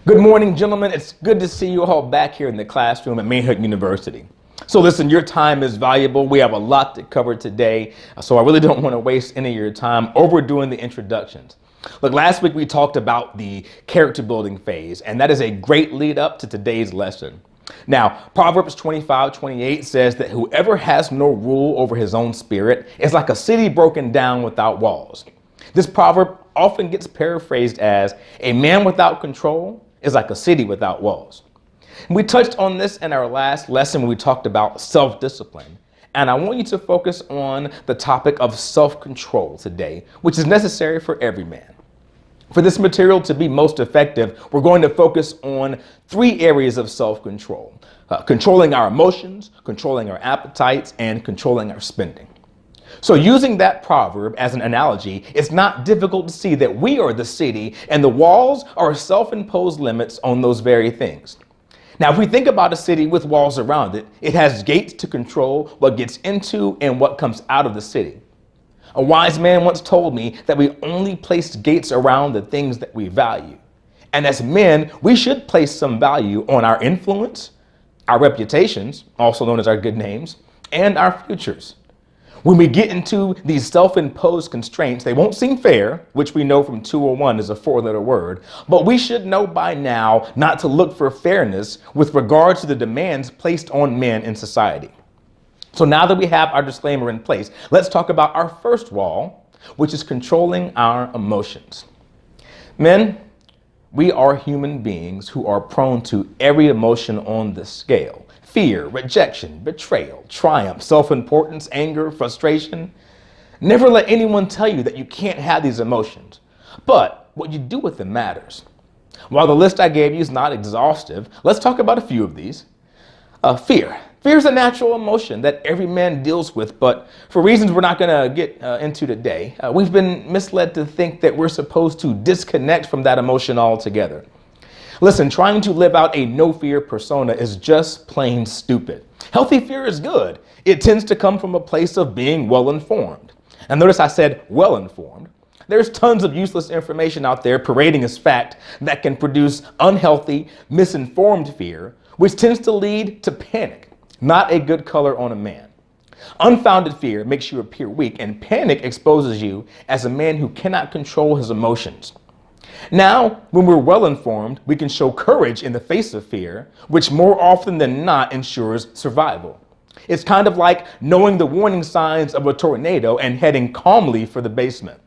Good morning, gentlemen. It's good to see you all back here in the classroom at Mayhood University. So listen, your time is valuable. We have a lot to cover today, so I really don't want to waste any of your time overdoing the introductions. Look, last week we talked about the character building phase, and that is a great lead up to today's lesson. Now, Proverbs 25:28 says that whoever has no rule over his own spirit is like a city broken down without walls. This proverb often gets paraphrased as a man without control is like a city without walls. We touched on this in our last lesson when we talked about self-discipline. And I want you to focus on the topic of self-control today, which is necessary for every man. For this material to be most effective, we're going to focus on three areas of self-control: controlling our emotions, controlling our appetites, and controlling our spending. So using that proverb as an analogy, it's not difficult to see that we are the city and the walls are self-imposed limits on those very things. Now, if we think about a city with walls around it, it has gates to control what gets into and what comes out of the city. A wise man once told me that we only place gates around the things that we value. And as men, we should place some value on our influence, our reputations, also known as our good names, and our futures. When we get into these self-imposed constraints, they won't seem fair, which we know from 201 is a four-letter word, but we should know by now not to look for fairness with regard to the demands placed on men in society. So now that we have our disclaimer in place, let's talk about our first wall, which is controlling our emotions. Men, we are human beings who are prone to every emotion on the scale. Fear, rejection, betrayal, triumph, self-importance, anger, frustration. Never let anyone tell you that you can't have these emotions, but what you do with them matters. While the list I gave you is not exhaustive, let's talk about a few of these. Fear. Fear is a natural emotion that every man deals with, but for reasons we're not going to get into today, we've been misled to think that we're supposed to disconnect from that emotion altogether. Listen, trying to live out a no-fear persona is just plain stupid. Healthy fear is good. It tends to come from a place of being well-informed. And notice I said well-informed. There's tons of useless information out there parading as fact that can produce unhealthy, misinformed fear, which tends to lead to panic, not a good color on a man. Unfounded fear makes you appear weak, and panic exposes you as a man who cannot control his emotions. Now, when we're well informed, we can show courage in the face of fear, which more often than not ensures survival. It's kind of like knowing the warning signs of a tornado and heading calmly for the basement.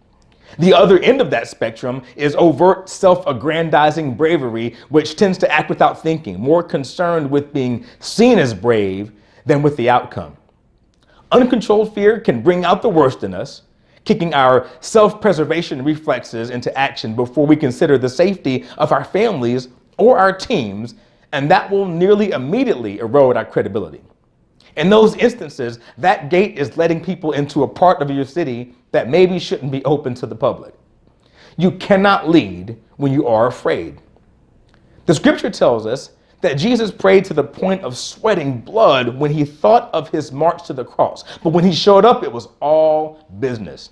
The other end of that spectrum is overt self-aggrandizing bravery, which tends to act without thinking, more concerned with being seen as brave than with the outcome. Uncontrolled fear can bring out the worst in us, kicking our self-preservation reflexes into action before we consider the safety of our families or our teams, and that will nearly immediately erode our credibility. In those instances, that gate is letting people into a part of your city that maybe shouldn't be open to the public. You cannot lead when you are afraid. The scripture tells us that Jesus prayed to the point of sweating blood when he thought of his march to the cross. But when he showed up, it was all business.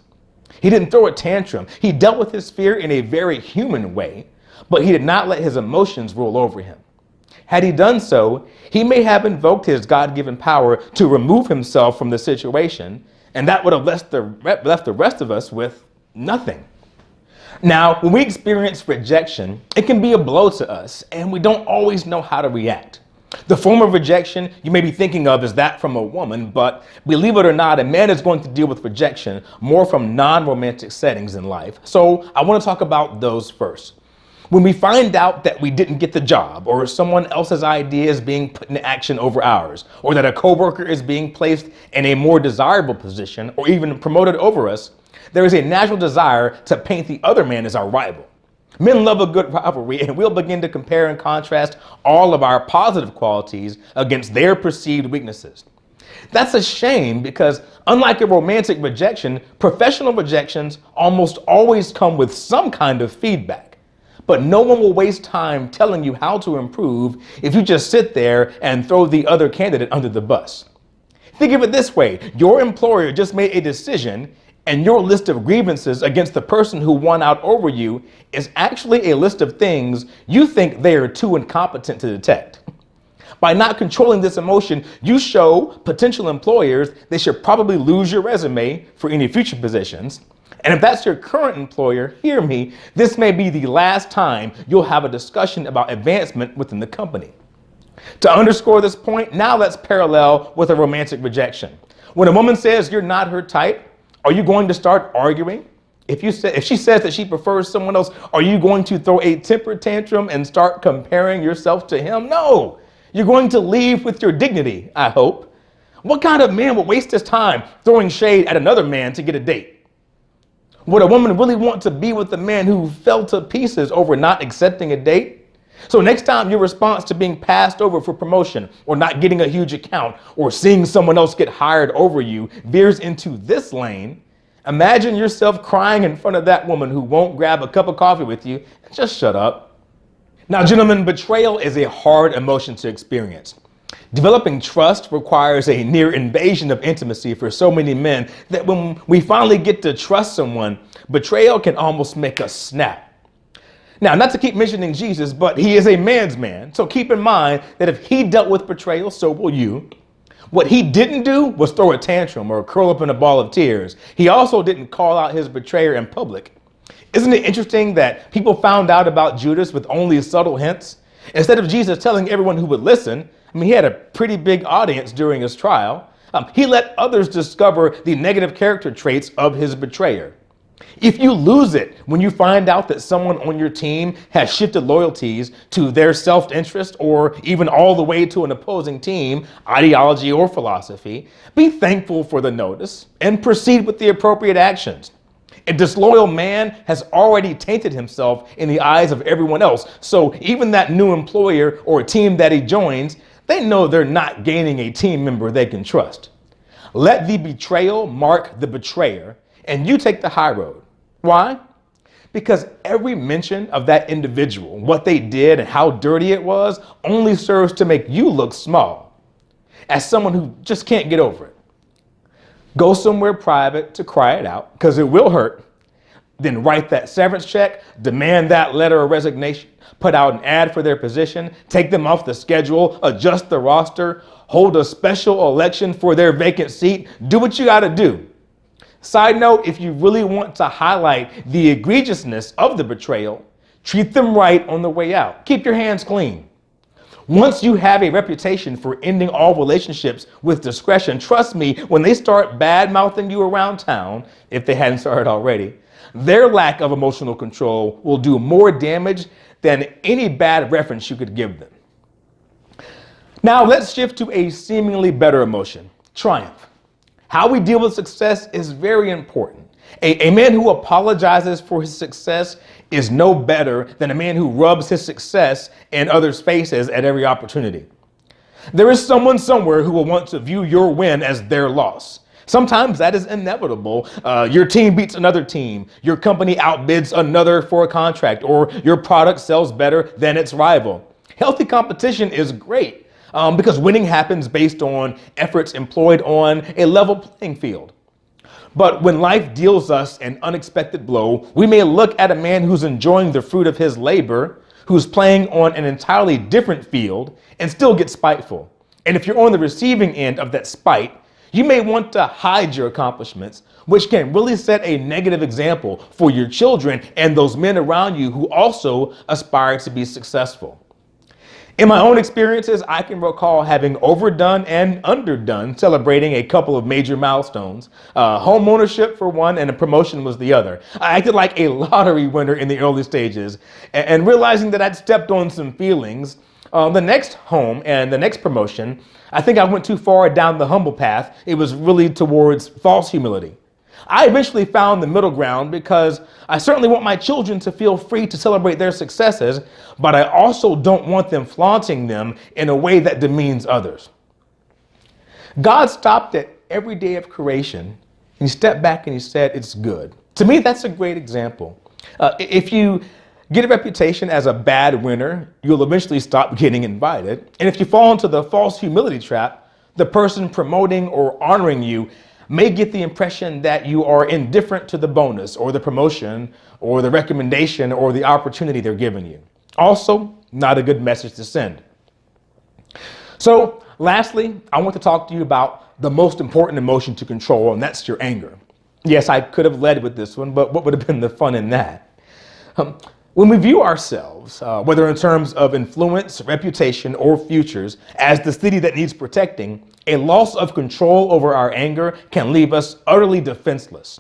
He didn't throw a tantrum. He dealt with his fear in a very human way, but he did not let his emotions rule over him. Had he done so, he may have invoked his God-given power to remove himself from the situation, and that would have left the rest of us with nothing. Now, when we experience rejection, it can be a blow to us, and we don't always know how to react. The form of rejection you may be thinking of is that from a woman, but believe it or not, a man is going to deal with rejection more from non-romantic settings in life. So I want to talk about those first. When we find out that we didn't get the job, or someone else's idea is being put into action over ours, or that a coworker is being placed in a more desirable position, or even promoted over us, there is a natural desire to paint the other man as our rival. Men love a good rivalry, and we'll begin to compare and contrast all of our positive qualities against their perceived weaknesses. That's a shame because, unlike a romantic rejection, professional rejections almost always come with some kind of feedback. But no one will waste time telling you how to improve if you just sit there and throw the other candidate under the bus. Think of it this way: your employer just made a decision And your list of grievances against the person who won out over you is actually a list of things you think they are too incompetent to detect. By not controlling this emotion, you show potential employers they should probably lose your resume for any future positions. And if that's your current employer, hear me, this may be the last time you'll have a discussion about advancement within the company. To underscore this point, now let's parallel with a romantic rejection. When a woman says you're not her type, are you going to start arguing? If she says that she prefers someone else, are you going to throw a temper tantrum and start comparing yourself to him? No, you're going to leave with your dignity, I hope. What kind of man would waste his time throwing shade at another man to get a date? Would a woman really want to be with a man who fell to pieces over not accepting a date? So next time your response to being passed over for promotion or not getting a huge account or seeing someone else get hired over you veers into this lane, imagine yourself crying in front of that woman who won't grab a cup of coffee with you and just shut up. Now, gentlemen, betrayal is a hard emotion to experience. Developing trust requires a near invasion of intimacy for so many men that when we finally get to trust someone, betrayal can almost make us snap. Now, not to keep mentioning Jesus, but he is a man's man. So keep in mind that if he dealt with betrayal, so will you. What he didn't do was throw a tantrum or curl up in a ball of tears. He also didn't call out his betrayer in public. Isn't it interesting that people found out about Judas with only subtle hints? Instead of Jesus telling everyone who would listen, he had a pretty big audience during his trial. He let others discover the negative character traits of his betrayer. If you lose it when you find out that someone on your team has shifted loyalties to their self-interest or even all the way to an opposing team, ideology or philosophy, be thankful for the notice and proceed with the appropriate actions. A disloyal man has already tainted himself in the eyes of everyone else. So even that new employer or team that he joins, they know they're not gaining a team member they can trust. Let the betrayal mark the betrayer, and you take the high road. Why? Because every mention of that individual, what they did and how dirty it was, only serves to make you look small, as someone who just can't get over it. Go somewhere private to cry it out, because it will hurt. Then write that severance check, demand that letter of resignation, put out an ad for their position, take them off the schedule, adjust the roster, hold a special election for their vacant seat. Do what you got to do. Side note, if you really want to highlight the egregiousness of the betrayal, treat them right on the way out. Keep your hands clean. Once you have a reputation for ending all relationships with discretion, trust me, when they start bad-mouthing you around town, if they hadn't started already, their lack of emotional control will do more damage than any bad reference you could give them. Now let's shift to a seemingly better emotion, triumph. How we deal with success is very important. A man who apologizes for his success is no better than a man who rubs his success in others' faces at every opportunity. There is someone somewhere who will want to view your win as their loss. Sometimes that is inevitable. Your team beats another team, your company outbids another for a contract, or your product sells better than its rival. Healthy competition is great. Because winning happens based on efforts employed on a level playing field. But when life deals us an unexpected blow, we may look at a man who's enjoying the fruit of his labor, who's playing on an entirely different field, and still get spiteful. And if you're on the receiving end of that spite, you may want to hide your accomplishments, which can really set a negative example for your children and those men around you who also aspire to be successful. In my own experiences, I can recall having overdone and underdone celebrating a couple of major milestones. Home ownership for one and a promotion was the other. I acted like a lottery winner in the early stages and realizing that I'd stepped on some feelings. The next home and the next promotion, I think I went too far down the humble path. It was really towards false humility. I eventually found the middle ground because I certainly want my children to feel free to celebrate their successes, but I also don't want them flaunting them in a way that demeans others. God stopped at every day of creation and he stepped back and he said, it's good. To me, that's a great example. If you get a reputation as a bad winner, you'll eventually stop getting invited. And if you fall into the false humility trap, the person promoting or honoring you may get the impression that you are indifferent to the bonus or the promotion or the recommendation or the opportunity they're giving you. Also, not a good message to send. So lastly, I want to talk to you about the most important emotion to control, and that's your anger. Yes, I could have led with this one, but what would have been the fun in that? When we view ourselves, whether in terms of influence, reputation, or futures, as the city that needs protecting, a loss of control over our anger can leave us utterly defenseless.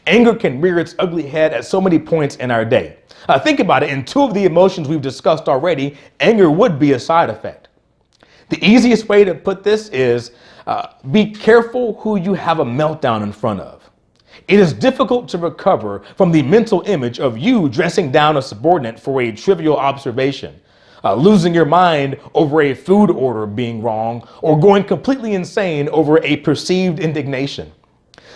Anger can rear its ugly head at so many points in our day. Think about it. In two of the emotions we've discussed already, anger would be a side effect. The easiest way to put this is be careful who you have a meltdown in front of. It is difficult to recover from the mental image of you dressing down a subordinate for a trivial observation, losing your mind over a food order being wrong, or going completely insane over a perceived indignation.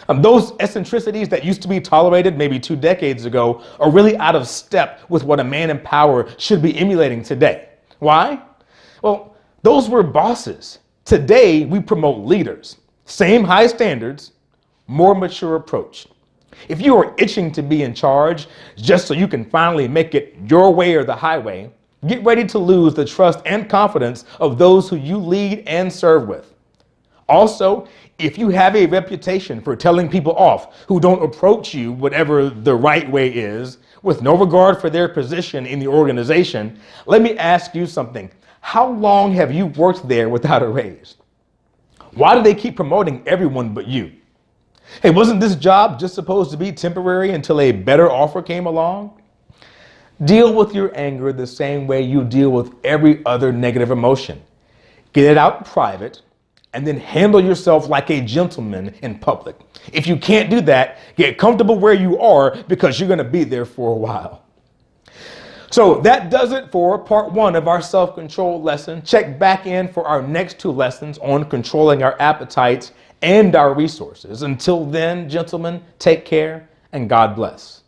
Those eccentricities that used to be tolerated maybe 2 decades ago are really out of step with what a man in power should be emulating today. Why? Well, those were bosses. Today, we promote leaders. Same high standards, more mature approach. If you are itching to be in charge just so you can finally make it your way or the highway, get ready to lose the trust and confidence of those who you lead and serve with. Also, if you have a reputation for telling people off who don't approach you whatever the right way is, with no regard for their position in the organization, let me ask you something. How long have you worked there without a raise? Why do they keep promoting everyone but you? Hey, wasn't this job just supposed to be temporary until a better offer came along? Deal with your anger the same way you deal with every other negative emotion. Get it out in private, and then handle yourself like a gentleman in public. If you can't do that, get comfortable where you are because you're going to be there for a while. So that does it for part 1 of our self-control lesson. Check back in for our next 2 lessons on controlling our appetites and our resources. Until then, gentlemen, take care and God bless.